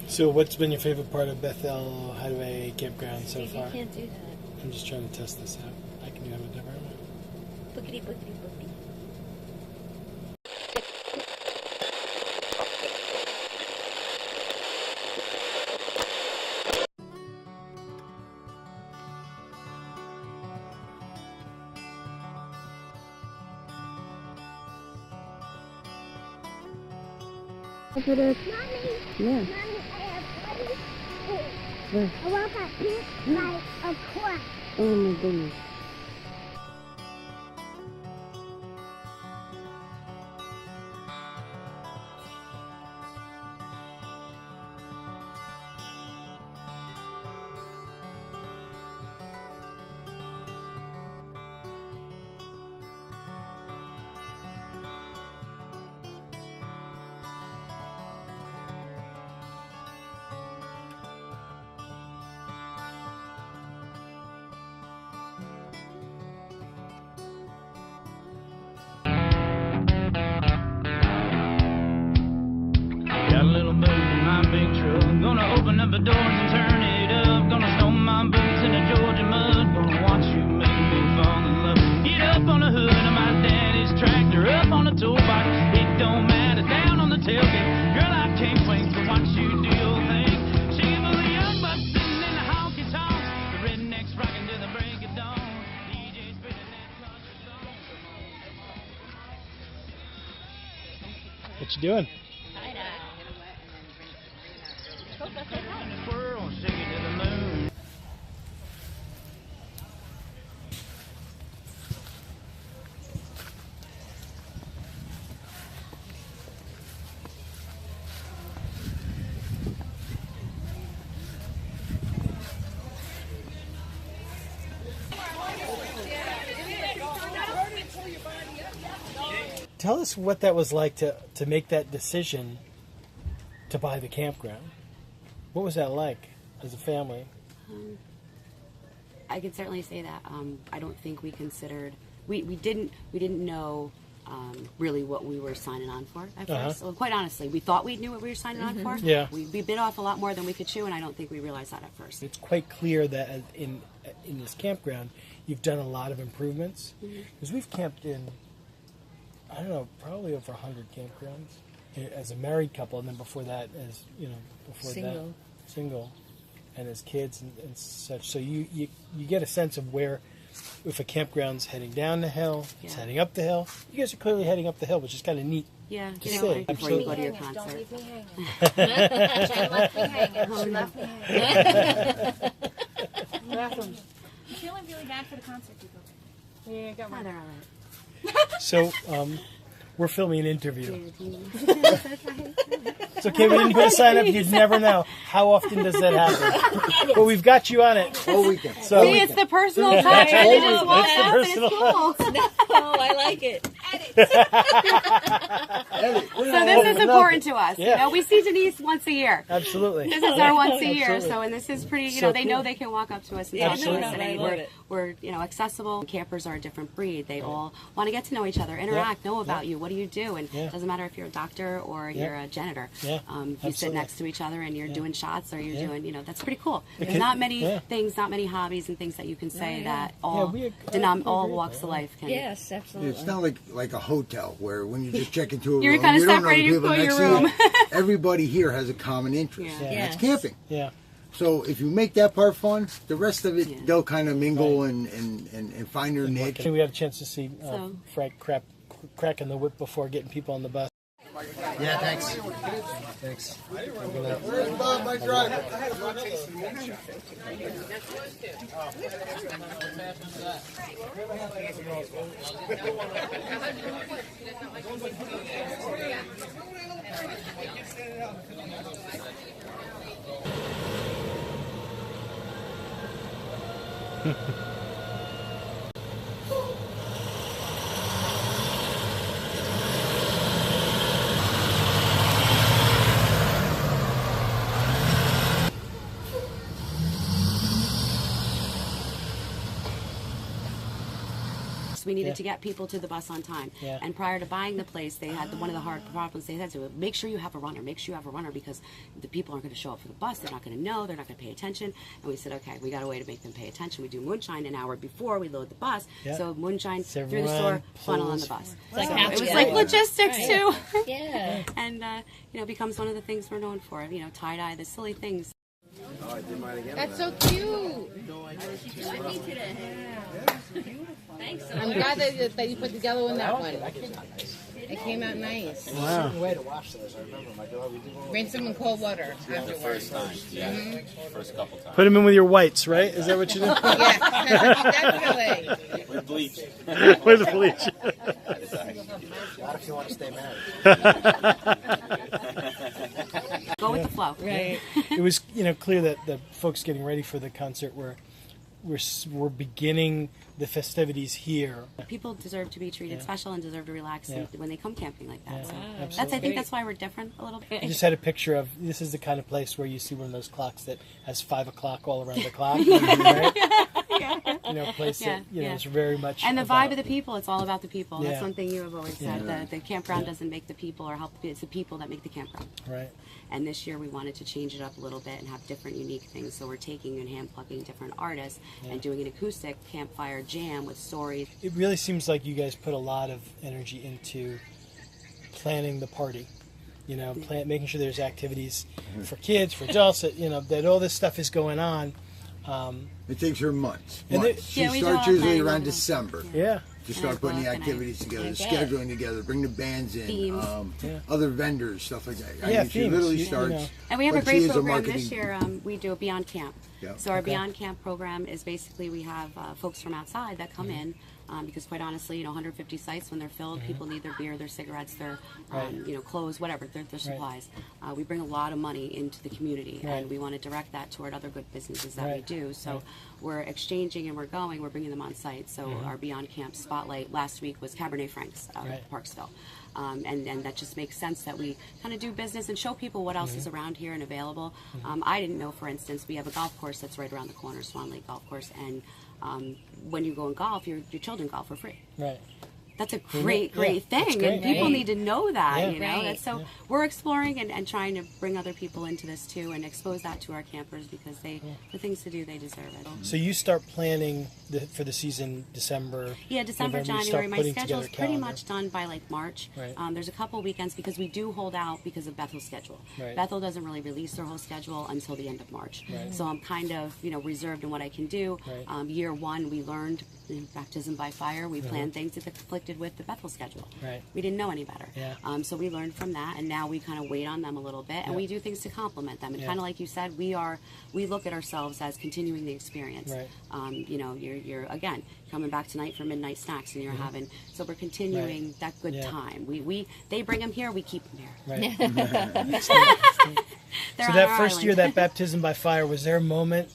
So what's been your favorite part of Bethel Hideaway Campground so far? You can't do that. I'm just trying to test this out. I can do it whatever I want. Bookity, bookity, bookity. Look at it. Mommy, Yeah. Mommy, I have buddy. Where? I want that pink like a quack. Oh my goodness. Got a little booze in my big truck. Gonna open up the doors and turn it up. Gonna stomp my boots in the Georgia mud. Gonna watch you make me fall in love. Get up on the hood of my daddy's tractor. Up on the toolbox, it don't matter. Down on the tailgate, girl, I can't wait to watch you do your thing. Shaking for the young bucks sitting in the honky tonks. The rednecks rocking to the break of dawn. DJ's spinning that country song. What you doing? Squirrel, shake it to the moon. Tell us what that was like to make that decision to buy the campground. What was that like as a family? I can certainly say that. I don't think we considered we didn't know really what we were signing on for at first. Well, quite honestly, we thought we knew what we were signing on for. Yeah. We bit off a lot more than we could chew, and I don't think we realized that at first. It's quite clear that in this campground, you've done a lot of improvements. Because we've camped in, I don't know, probably over 100 campgrounds as a married couple, and then before that, as single, and as kids and such. So you get a sense of where, if a campground's heading down the hill, it's heading up the hill. You guys are clearly heading up the hill, which is kind of neat. Yeah, to you see. know, before you go to your Don't concert. leave me hanging. She left me hanging. She left me hanging. Bathrooms. I'm feeling really bad for the concert people. Yeah, got Oh, one. they're all right. So we're filming an interview. It's okay, we didn't put a sign up. You'd never know. How often does that happen? But we've got you on it. Whole weekend. So See, it's the personal touch. That's They just walk the up and it's personal cool. Oh, I like it. So this is important to us. Yeah. You know, we see Denise once a year. Absolutely. This is our once a year, Absolutely. so and this is pretty. You So know, they know cool. they can walk up to us and Yeah, talk to absolutely. us, and I love it. we're accessible. Campers are a different breed. They all want to get to know each other, interact, know about you. What do you do? And it doesn't matter if you're a doctor or you're a janitor. Yeah, you sit absolutely. next to each other and you're doing shots or you're doing. You know, that's pretty cool. There's not many things, not many hobbies and things that you can say that all we all agree walks with of life can. Yes, absolutely. It's not like a hotel where when you just check into a You're room, kinda you don't know the separated people for your next to room. you. Everybody here has a common interest, Yeah. and that's Yes. camping. Yeah. So if you make that part fun, the rest of it, Yeah. they'll kind of mingle and find their niche. We had a chance to see So- Frank cracking the whip before getting people on the bus. Yeah, thanks. Thanks. Where's Bob, my driver? We needed to get people to the bus on time. Yeah. And prior to buying the place, they had one of the hard problems they had to make sure you have a runner. Make sure you have a runner because the people aren't going to show up for the bus. They're not going to know. They're not going to pay attention. And we said, okay, we got a way to make them pay attention. We do moonshine an hour before we load the bus. Yeah. So moonshine So through the store, everyone funnel on pulls- the bus. like So happy it was hour. like logistics Right. too. Yeah. And becomes one of the things we're known for. Tie dye, the silly things. That's so cute. I'm glad that you put the yellow in that one. It came out nice. Wow. way to wash those. I remember my dog would do all Rinse them in cold water afterwards. First time, yeah. First couple times. Put them in with your whites, right? Is that what you do? Yeah, definitely. With bleach. With bleach. Not if you want to stay married. Go with the flow. Right. It was clear that the folks getting ready for the concert we're beginning the festivities here. People deserve to be treated special and deserve to relax Yeah. when they come camping like that. So absolutely. I think that's why we're different a little bit. I just had a picture of this is the kind of place where you see one of those clocks that has 5 o'clock all around the clock. Right? A place that is very much And the about- vibe of the people, it's all about the people. Yeah. That's one thing you have always said. The campground doesn't make the people or help. It's the people that make the campground. right. And this year we wanted to change it up a little bit and have different unique things. So we're taking and hand plucking different artists and doing an acoustic campfire jam with stories. It really seems like you guys put a lot of energy into planning the party. Making sure there's activities for kids, for adults, that all this stuff is going on. It takes her months. And She Yeah, we do starts all usually planning around over. December Yeah. to start putting the book and activities together, I bet. scheduling together, bring the bands in, Themes. other vendors, stuff like that. Yeah, She themes. literally You starts. know. And we have a like she great is program marketing- this year. We do a Beyond Camp. Yeah. So our Okay. Beyond Camp program is basically we have folks from outside that come in because quite honestly, 150 sites when they're filled, people need their beer, their cigarettes, their clothes, whatever, their supplies. We bring a lot of money into the community, Right. and we want to direct that toward other good businesses that we Right. do. So we're exchanging and we're bringing them on site. So our Beyond Camp spotlight last week was Cabernet Franks out Right. of Parksville. And that just makes sense that we kind of do business and show people what else is around here and available. I didn't know, for instance, we have a golf course that's right around the corner, Swan Lake Golf Course, and when you go and golf, your children golf for free. Right. That's a great thing, that's great. and people Right. need to know that. Yeah. You know, Right. that's so we're exploring and trying to bring other people into this too, and expose that to our campers because the things to do, they deserve it. So you start planning for the season December. Yeah, December, November, you January. start My putting schedule is together pretty calendar. much done by like March. Right. There's a couple weekends because we do hold out because of Bethel's schedule. Right. Bethel doesn't really release their whole schedule until the end of March. Right. So I'm kind of reserved in what I can do. Right. Year one, we learned in baptism by fire. We planned things that conflicted with the Bethel schedule. Right. We didn't know any better. Yeah. So we learned from that, and now we kind of wait on them a little bit, and Yeah. we do things to complement them. And Yeah. kind of like you said, we look at ourselves as continuing the experience. Right. You're again coming back tonight for midnight snacks, and you're having. So we're continuing that good Yeah. time. They bring them here, we keep them here. Right. They're So on that our first island. year, that baptism by fire, was there a moment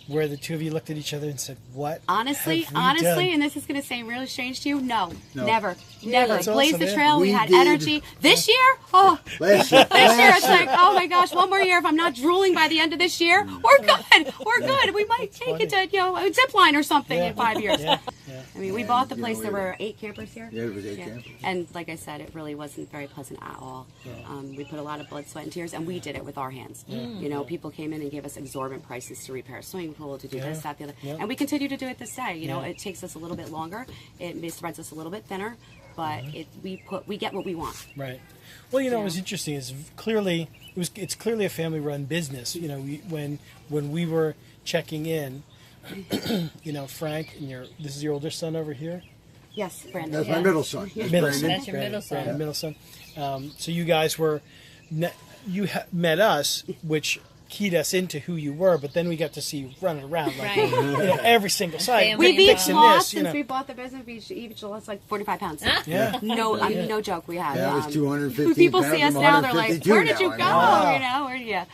where the two of you looked at each other and said, "What?" Honestly, have we done? and this is going to seem really strange to you. No, No. never. that's Blaze awesome, the man. trail. We We had did. energy. This year, oh. Last year. This year, it's like, oh my gosh, one more year. If I'm not drooling by the end of this year, we're good. We're good. We might take it to, a zip line or something in 5 years. Yeah. Yeah. I mean, we bought the you know, place. we There were- were 8 campers here. Yeah, it was 8 campers. And like I said, it really wasn't very pleasant at all. We put a lot of blood, sweat, and tears, and we did it with our hands. People came in and gave us exorbitant prices to repair a swimming pool, to do this, that, the other. Yeah. And we continue to do it this day. Yeah. It takes us a little bit longer. It spreads us a little bit thinner, but we get what we want. Right. Well, what was interesting is it's clearly a family-run business. When we were checking in, Frank and this is your older son over here. Yes, Brandon. That's my middle son. Middle son. That's your middle son. Brandon, middle son. So you guys were, met us, which keyed us into who you were, but then we got to see you running around like Right. every single site. Family We've each fixing lost this, since we bought the business. We each lost like 45 pounds. Yeah. No, I mean, no joke. We have. That was 215 People pounds see us from now, they're like, 152 "Where did you go?" now. Where yeah.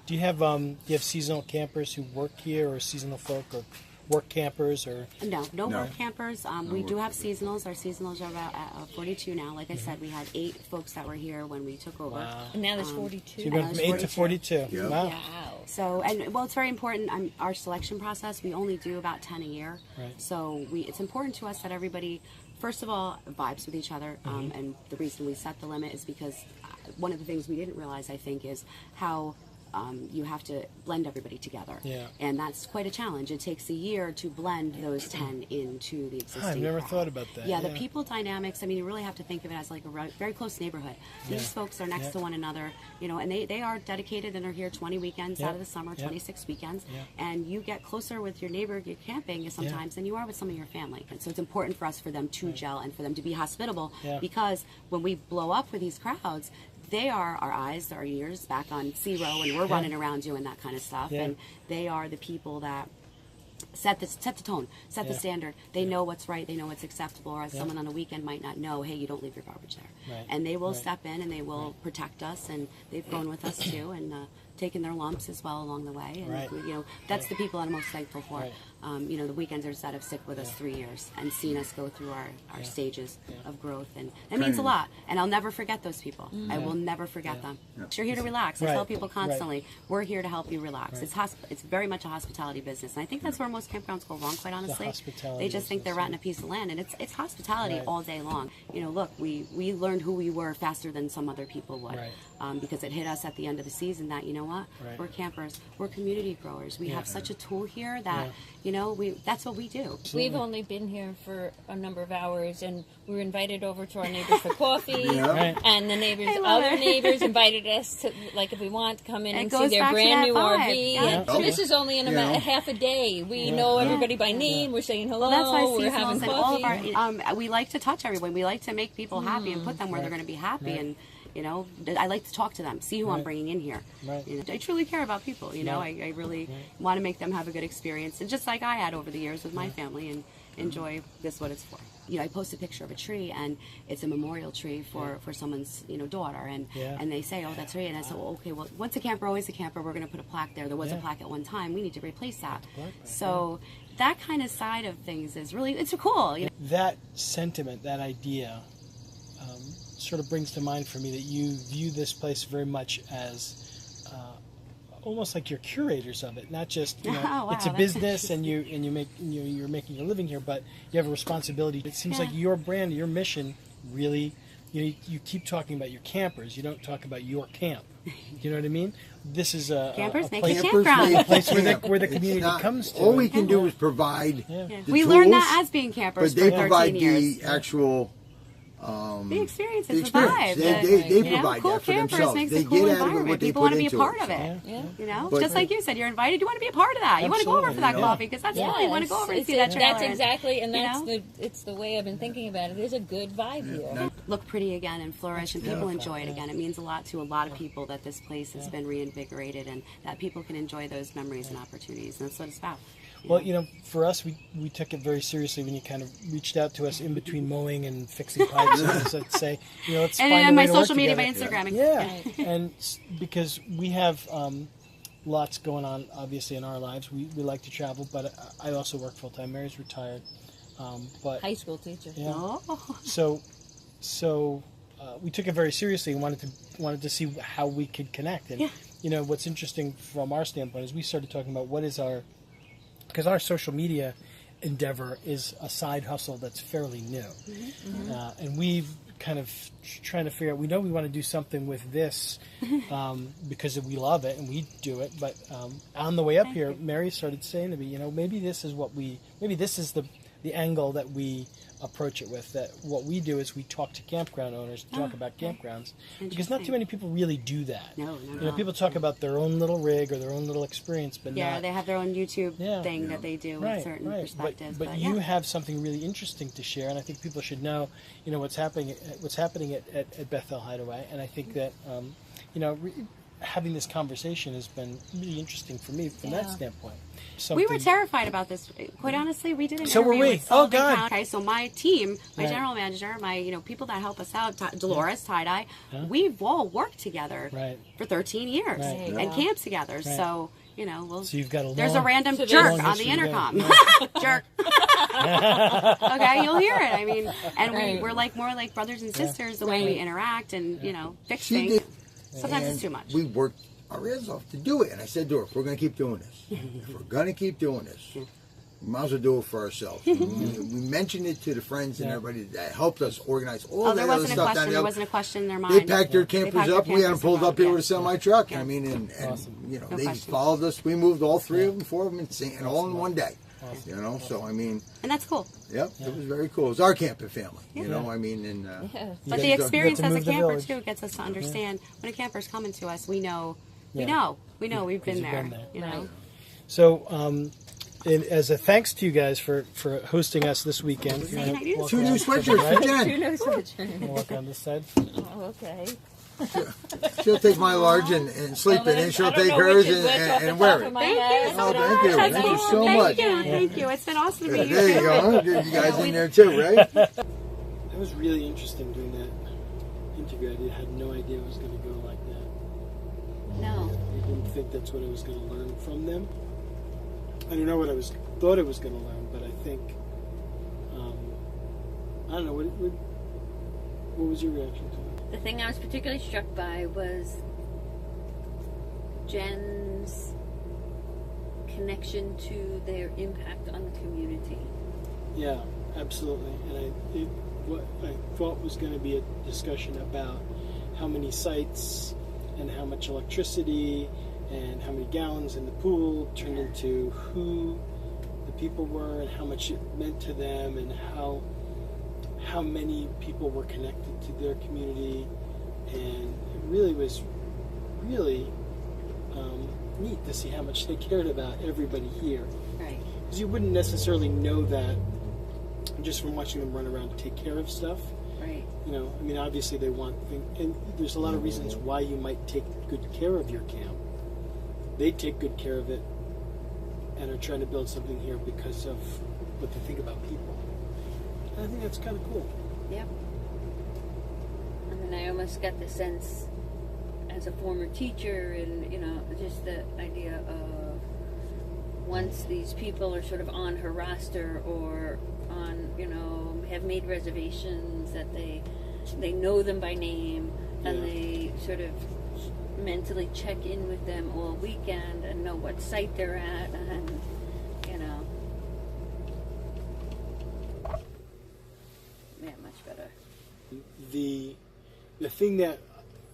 Do you have seasonal campers who work here, or seasonal folk, or work campers, or? No work campers. We do have seasonals. Our seasonals are about 42 now. Like I said, we had 8 folks that were here when we took over. Wow. And now there's 42. So you went from 8 to 42. Yeah. Wow. Wow. So, and well, it's very important. Our selection process, we only do about 10 a year. Right. So it's important to us that everybody, first of all, vibes with each other. And the reason we set the limit is because one of the things we didn't realize, I think, is how you have to blend everybody together. Yeah. And that's quite a challenge. It takes a year to blend those 10 into the existing I've never crowd. thought about that. Yeah, the people dynamics, I mean, you really have to think of it as like a very close neighborhood. These folks are next to one another, you know, and they are dedicated and are here 20 weekends out of the summer, 26 weekends. And you get closer with your neighbor you're camping sometimes than you are with some of your family. And so it's important for us for them to gel and for them to be hospitable because when we blow up with these crowds, they are our eyes, our ears back on zero, and we're running around doing that kind of stuff. And they are the people that set the tone, set the standard. They know what's right, they know what's acceptable, or someone on a weekend might not know, hey, you don't leave your garbage there. Right. And they will step in and they will protect us, and they've grown with us too, and taken their lumps as well along the way. And you know, that's the people I'm most thankful for. You know, the weekenders that have stuck with us 3 years and seen us go through our stages of growth, and it means a lot. And I'll never forget those people. I will never forget them. You're here to relax. I tell people constantly, we're here to help you relax. It's very much a hospitality business, and I think that's where most campgrounds go wrong, quite honestly. They just think they're renting a piece of land, and it's hospitality all day long. You know, look, we learned who we were faster than some other people would, because it hit us at the end of the season that, you know what, we're campers, we're community growers. We have such a tool here that, you know, that's what we do. We've only been here for a number of hours, and we were invited over to our neighbors for coffee, and the neighbors, other neighbors invited us to, like, if we want, to come in and see their brand new RV. And this is only in about a half a day. We know everybody by name. We're saying hello. Well, that's why we're having coffee. all of our, we like to touch everyone. We like to make people happy and put them where they're going to be happy. And you know, I like to talk to them, see who I'm bringing in here. You know, I truly care about people. You know, I really want to make them have a good experience, and just like I had over the years with my family, and enjoy this what it's for. You know, I post a picture of a tree, and it's a memorial tree for someone's, you know, daughter, and they say, oh, that's right. And I said, well, okay, well, once a camper, always a camper. We're going to put a plaque there. There was a plaque at one time. We need to replace that. So that kind of side of things is really, it's cool. You know? That sentiment, that idea, sort of brings to mind for me that you view this place very much as almost like you're curators of it, not just, you know, it's a business and you're making a living here, but you have a responsibility. It seems like your brand, your mission, really, you keep talking about your campers. You don't talk about your camp. You know what I mean? This is a place where the community comes to. All we can do is provide. We learned that as being campers but they for 13 provide years. the actual. The experiences, the vibe. They provide cool that for campers themselves. makes They a cool get out of it environment. what they People put want to be a into part it. of it. You know, But- just like you said, you're invited. You want to be a part of that. You want to go over for that coffee because that's fun. You want to go over and see that trailer. That's exactly, and that's it's the way I've been thinking about it. There's a good vibe here. Look pretty again and flourish, and people enjoy it again. It means a lot to a lot of people that this place has been reinvigorated, and that people can enjoy those memories and opportunities. And that's what it's about. Well, you know, for us, we took it very seriously when you kind of reached out to us in between mowing and fixing pipes, and let's say, you know, let's find a way to work my social media, my together. Instagram. And because we have lots going on, obviously, in our lives. We like to travel, but I also work full time. Mary's retired, but high school teacher. Yeah. So we took it very seriously and wanted to see how we could connect. And you know, what's interesting from our standpoint is we started talking about what is because our social media endeavor is a side hustle that's fairly new. And we've kind of trying to figure out, we know we want to do something with this because we love it and we do it, but on the way up here, Mary started saying to me, you know, maybe this is the angle that we approach it with, that what we do is we talk to campground owners and talk about campgrounds, because not too many people really do that. No. You know, people talk about their own little rig or their own little experience, but not, they have their own YouTube thing that they do with certain perspectives. But you have something really interesting to share, and I think people should know, you know, what's happening at Bethel Hideaway, and I think that you know, having this conversation has been really interesting for me from that standpoint. We were terrified about this. Quite honestly, we did an So were interview we. with Oh, Sullivan God. County. Okay, so my team, my general manager, my people that help us out, Dolores, Tie-Dye, we've all worked together for 13 years and camped together. So, you know, so you've got a there's a random jerk on the intercom. Jerk. Okay, you'll hear it. I mean, and we're like more like brothers and sisters the way we interact and, you know, fix things. Sometimes it's too much. We worked our ears off to do it. And I said to her, if we're going to keep doing this, if we're going to keep doing this, we might as well do it for ourselves. We mentioned it to the friends and everybody that helped us organize all that other stuff down there wasn't a question in their mind. They packed their campers up. We had them pulled up here with a semi-truck. I mean, and you know, they followed us. We moved all 3 of them, 4 of them, and all in one day. You know, so I mean, and that's cool. Yep, it was very cool. It was our camping family. You know, I mean, and but the experience as a camper too gets us to understand when a camper's coming to us. We know, we know, we've been there. You know, so. And as a thanks to you guys for hosting us this weekend. 2 new sweatshirts for Jen. 2 new sweatshirts. Walk on this side. Oh, okay. She'll take my large and sleep in it. She'll take hers and wear it. Thank you so much. Thank you so much. Thank you. It's been awesome to meet you. There you go. You guys in there too, right? That was really interesting doing that interview. I had no idea it was going to go like that. No. I didn't think that's what I was going to learn from them. I don't know what thought I was going to learn, but I think I don't know what was your reaction to it? The thing I was particularly struck by was Jen's connection to their impact on the community. Yeah, absolutely. And what I thought was going to be a discussion about how many sites and how much electricity and how many gallons in the pool turned into who the people were and how much it meant to them and how many people were connected to their community. And it really was really neat to see how much they cared about everybody here. Right. Because you wouldn't necessarily know that just from watching them run around and take care of stuff. Right. You know, I mean, obviously they want things, and there's a lot of reasons why you might take good care of your camp. They take good care of it and are trying to build something here because of what they think about people. And I think that's kind of cool. Yep. I mean, I almost got the sense as a former teacher and, you know, just the idea of once these people are sort of on her roster or on, you know, have made reservations that they know them by name and they sort of mentally check in with them all weekend and know what site they're at and, you know. Yeah, much better. The thing that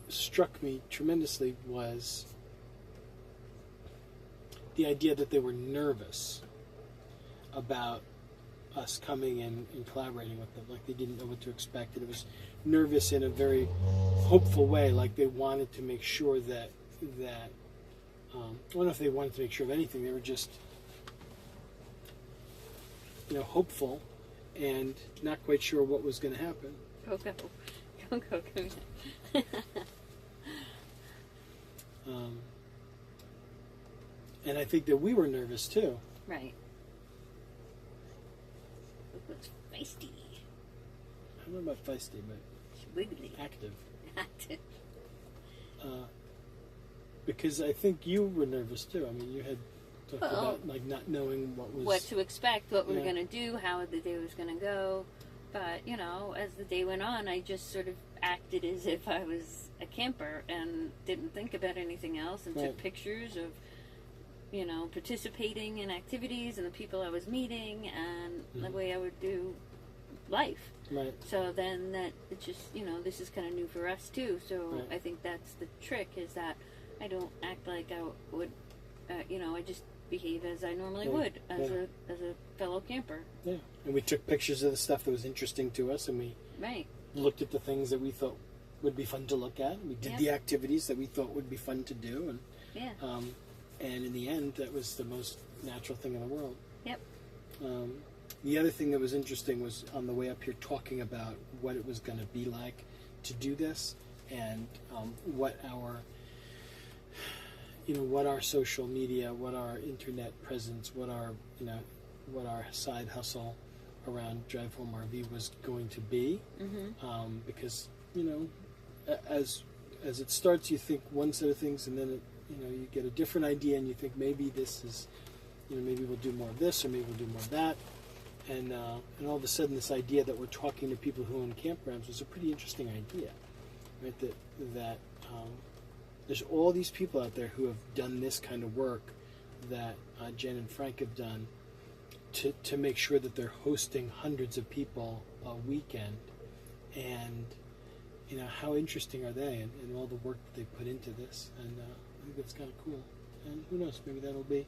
struck me tremendously was the idea that they were nervous about us coming and collaborating with them. Like they didn't know what to expect. And it was nervous in a very hopeful way. Like they wanted to make sure that I don't know if they wanted to make sure of anything. They were just, you know, hopeful and not quite sure what was going to happen. Go. And I think that we were nervous too. Right. It was feisty. I don't know about feisty, but wiggly. Active. Active. Because I think you were nervous too. I mean, you had talked about like not knowing what to expect, what we were going to do, how the day was going to go. But, you know, as the day went on, I just sort of acted as if I was a camper and didn't think about anything else and took pictures of, you know, participating in activities and the people I was meeting and the way I would do life. Right. So then that it just, you know, this is kind of new for us too. So I think that's the trick is that I don't act like I would, you know, I just behave as I normally would as a fellow camper. Yeah. And we took pictures of the stuff that was interesting to us and we looked at the things that we thought would be fun to look at. We did the activities that we thought would be fun to do and in the end that was the most natural thing in the world. Yep. The other thing that was interesting was on the way up here talking about what it was going to be like to do this and what our social media, what our internet presence, what our side hustle around DriveHome RV was going to be. Because, you know, as it starts, you think one set of things and then it, you know, you get a different idea and you think maybe this is, you know, maybe we'll do more of this or maybe we'll do more of that. And all of a sudden this idea that we're talking to people who own campgrounds was a pretty interesting idea, right? That there's all these people out there who have done this kind of work that Jen and Frank have done to make sure that they're hosting hundreds of people a weekend. And, you know, how interesting are they and all the work that they put into this. And I think that's kind of cool. And who knows, maybe that'll be,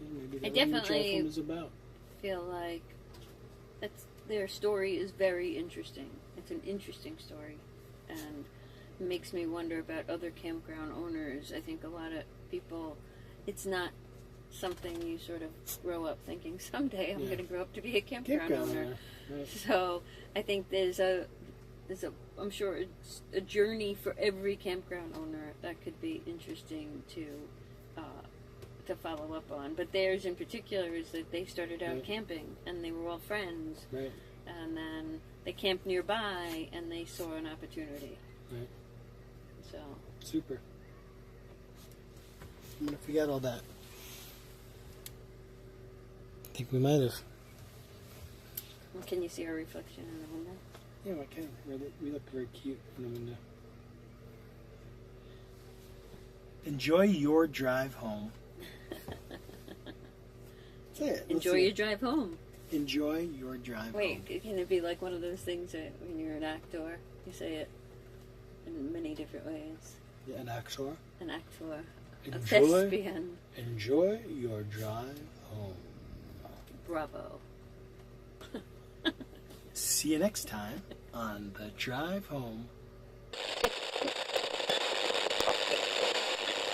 maybe I that'll be what definitely DriveHome is about. feel like their story is very interesting. It's an interesting story, and it makes me wonder about other campground owners. I think a lot of people, it's not something you sort of grow up thinking someday I'm going to grow up to be a campground owner. Right. So I think I'm sure it's a journey for every campground owner that could be interesting to follow up on. But theirs in particular is that they started out camping and they were all friends. Right. And then they camped nearby and they saw an opportunity. Right. So. Super. I'm going to forget all that. I think we might have. Can you see our reflection in the window? Yeah, I can. We look very cute in the window. Enjoy your drive home. Say it. Enjoy your drive home. Enjoy your drive home. Wait, can it be like one of those things that when you're an actor, you say it in many different ways? Yeah, an actor. An actor. Enjoy, a thespian. Enjoy your drive home. Bravo. See you next time on the Drive Home